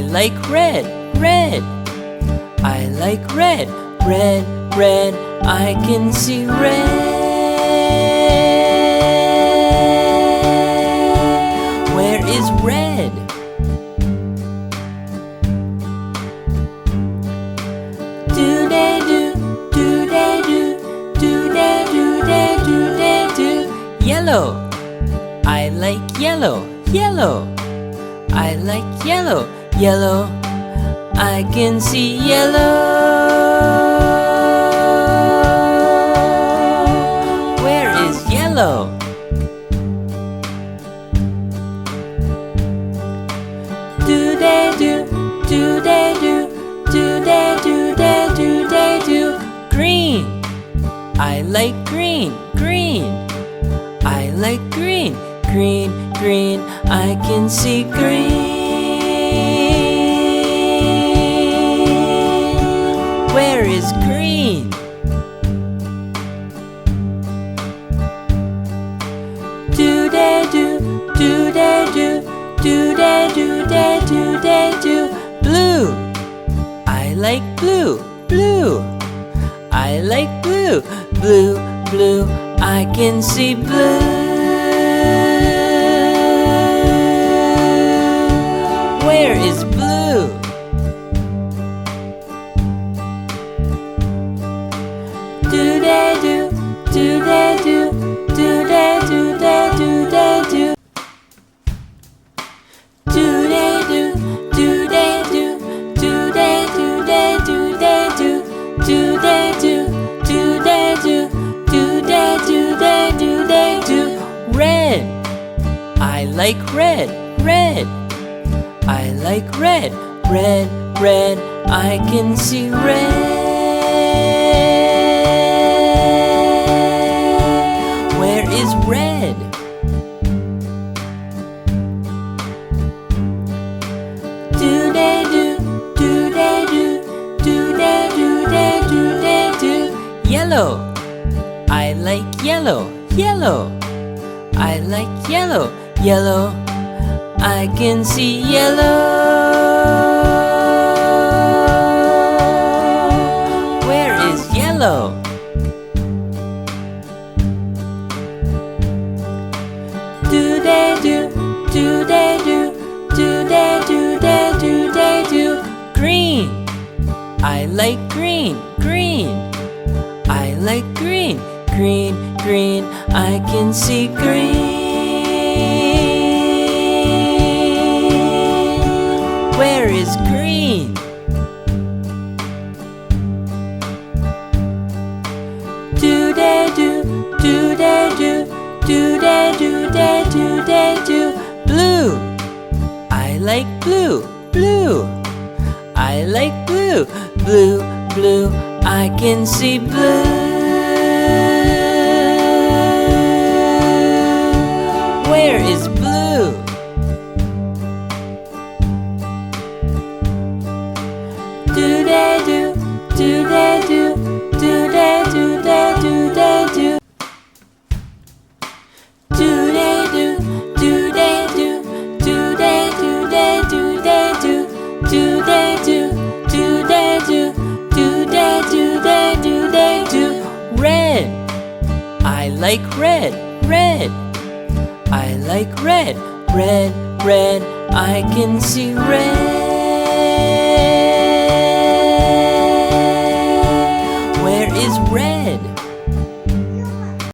I like red, red. I like red, red, red. I can see red. Where is red? Do-de-do, do-de-do, do-de-do, do-de-do, do-de-do. Yellow. I like yellow, yellow. I like yellow, yellow. I can see yellow. Where is yellow? Do-de-do, do-de-do, do-de-do, do-de-do, do-de-do. Green. I like green, green. I like green, green, green. I can see green. Where is green? Do-de-do, do-de-do, do-de-do, do-de-do, do-de-do. Blue. I like blue, blue. I like blue, blue, blue. I can see blue. Where is blue? Do-de-do, do-de-do, do-de-do, do-de-do. Do-de-do, do-de-do, do-de-do, do-de-do. Do-de-do, do-de-do, do-de-do, do-de-do. Red. I like red, red. I like red, red, red. I can see red. Where is red? Do-de-do, do-de-do, do-de-do, do-de-do. Yellow. I like yellow, yellow. I like yellow, yellow. I can see yellow. Where is yellow? Do-de-do, do-de-do, do-de-do, do-de-do. Green. I like green, green. I like green, green, green. I can see green. Where is green? Do-de-do, do-de-do, do-de-do, do-de-do. Blue. I like blue, blue. I like blue, blue, blue. I can see blue. Where is blue? Do-de-do, do-de-do, do-de-do, do-de-do. Do-de-do, do-de-do, do-de-do, do-de-do. Do-de-do, do-de-do, do-de-do, do-de-do. Red. I like red, red. I like red, red, red. I can see red.